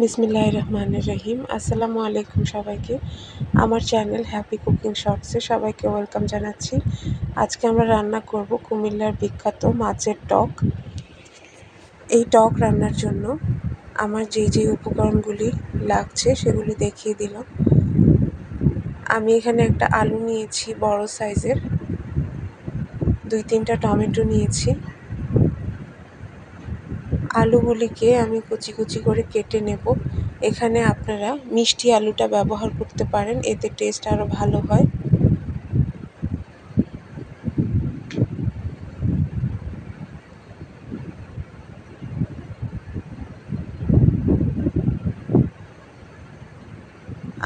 বিসমিল্লাহির রহমানির রহিম। আসসালামু আলাইকুম সবাইকে। আমার চ্যানেল হ্যাপি কুকিং শর্টসে সবাইকে ওয়েলকাম জানাচ্ছি। আজকে আমরা রান্না করব কুমিল্লার বিখ্যাত মাছের টক। এই টক রান্নার জন্য আমার যে উপকরণগুলি লাগছে সেগুলি দেখিয়ে দিলাম। আমি এখানে একটা আলু নিয়েছি বড় সাইজের, 2-3টা টমেটো নিয়েছি। আলুগুলিকে আমি কুচি কুচি করে কেটে নেব। এখানে আপনারা মিষ্টি আলুটা ব্যবহার করতে পারেন, এতে টেস্ট আরও ভালো হয়।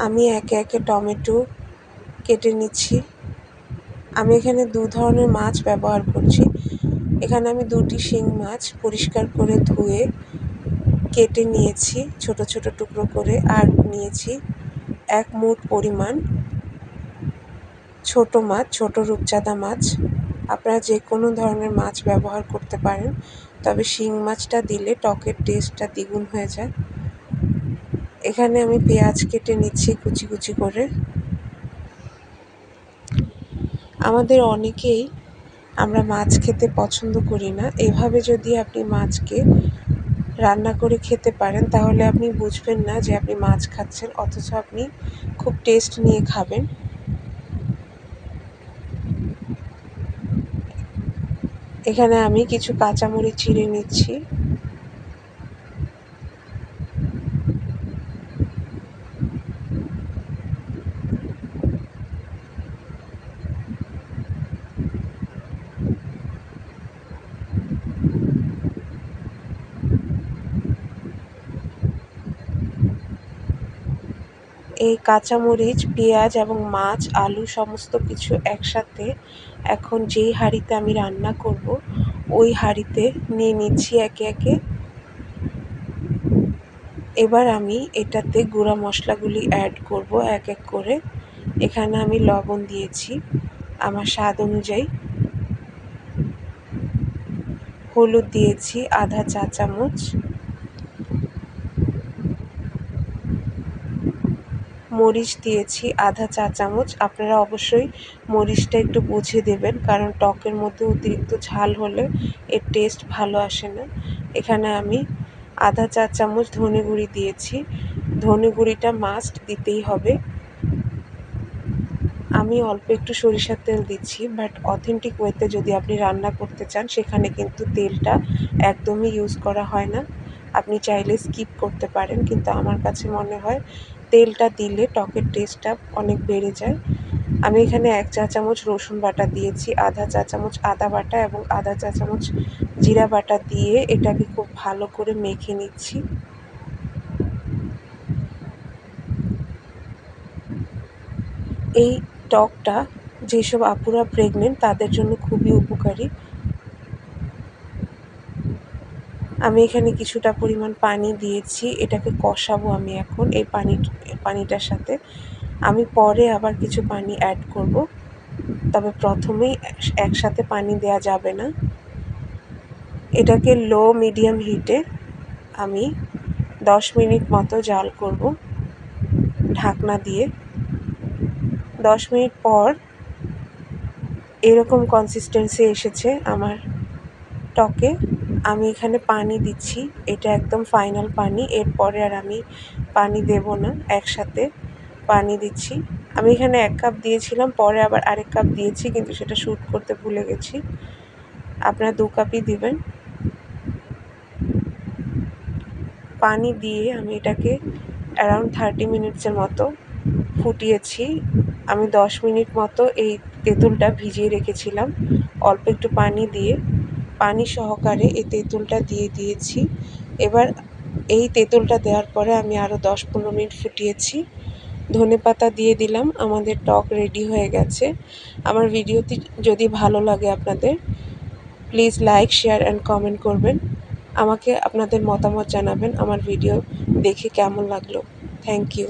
আমি একে একে টমেটো কেটে নিচ্ছি। আমি এখানে 2 ধরনের মাছ ব্যবহার করছি। এখানে আমি 2টি শিং মাছ পরিষ্কার করে ধুয়ে কেটে নিয়েছি ছোট ছোট টুকরো করে, আর নিয়েছি 1 মুঠ পরিমাণ ছোট মাছ, ছোট রূপচাঁদা মাছ। আপনারা যে কোনো ধরনের মাছ ব্যবহার করতে পারেন, তবে শিং মাছটা দিলে টকের টেস্টটা দ্বিগুণ হয়ে যায়। এখানে আমি পেঁয়াজ কেটে নিচ্ছি কুচি কুচি করে। আমাদের অনেকেই আমরা মাছ খেতে পছন্দ করি না। এভাবে যদি আপনি মাছকে রান্না করে খেতে পারেন তাহলে আপনি বুঝবেন না যে আপনি মাছ খাচ্ছেন, অথচ আপনি খুব টেস্ট নিয়ে খাবেন। এখানে আমি কিছু কাঁচামরিচ চিড়ে নিচ্ছি। এই কাঁচামরিচ, পেঁয়াজ এবং মাছ, আলু সমস্ত কিছু একসাথে এখন যেই হাঁড়িতে আমি রান্না করব ওই হাঁড়িতে নিয়ে নিচ্ছি একে একে। এবার আমি এটাতে গুঁড়া মশলাগুলি অ্যাড করব এক এক করে। এখানে আমি লবণ দিয়েছি আমার স্বাদ অনুযায়ী, হলুদ দিয়েছি আধা চা চামচ, মরিচ দিয়েছি আধা চা চামচ। আপনারা অবশ্যই মরিচটা একটু বুঝে দেবেন, কারণ টকের মধ্যে অতিরিক্ত ঝাল হলে এর টেস্ট ভালো আসে না। এখানে আমি আধা চা চামচ ধনে গুঁড়ি দিয়েছি। ধনে গুঁড়িটা মাস্ট দিতেই হবে। আমি অল্প একটু সরিষার তেল দিচ্ছি, বাট অথেন্টিক ওয়েতে যদি আপনি রান্না করতে চান সেখানে কিন্তু তেলটা একদমই ইউজ করা হয় না। আপনি চাইলে স্কিপ করতে পারেন, কিন্তু আমার কাছে মনে হয় তেলটা দিলে টকের টেস্টটা অনেক বেড়ে যায়। আমি এখানে 1 চা চামচ রসুন বাটা দিয়েছি, আধা চা চামচ আদা বাটা এবং আধা চা চামচ জিরা বাটা দিয়ে এটাকে খুব ভালো করে মেখে নিচ্ছি। এই টকটা যেসব আপুরা প্রেগনেন্ট তাদের জন্য খুবই উপকারী। আমি এখানে কিছুটা পরিমাণ পানি দিয়েছি, এটাকে কষাবো আমি এখন এই পানিটার সাথে। আমি পরে আবার কিছু পানি অ্যাড করব, তবে প্রথমেই একসাথে পানি দেওয়া যাবে না। এটাকে লো মিডিয়াম হিটে আমি 10 মিনিট মতো জাল করব ঢাকনা দিয়ে। 10 মিনিট পর এরকম কনসিস্টেন্সি এসেছে আমার টকে। আমি এখানে পানি দিচ্ছি, এটা একদম ফাইনাল পানি, এরপরে আর আমি পানি দেব না। একসাথে পানি দিচ্ছি। আমি এখানে 1 কাপ দিয়েছিলাম, পরে আবার আরেক কাপ দিয়েছি, কিন্তু সেটা শ্যুট করতে ভুলে গেছি। আপনারা 2 কাপই দিবেন। পানি দিয়ে আমি এটাকে অ্যারাউন্ড 30 মিনিটসের মতো ফুটিয়েছি। আমি 10 মিনিট মতো এই তেঁতুলটা ভিজিয়ে রেখেছিলাম অল্প একটু পানি দিয়ে। পানি সহকারে এই তেঁতুলটা দিয়ে দিয়েছি। এবার এই তেঁতুলটা দেওয়ার পরে আমি আরও 10-15 মিনিট ফুটিয়েছি। ধনেপাতা দিয়ে দিলাম। আমাদের টক রেডি হয়ে গেছে। আমার ভিডিওটি যদি ভালো লাগে আপনাদের, please like, share and comment করবেন। আমাকে আপনাদের মতামত জানাবেন আমার ভিডিও দেখে কেমন লাগলো। Thank you.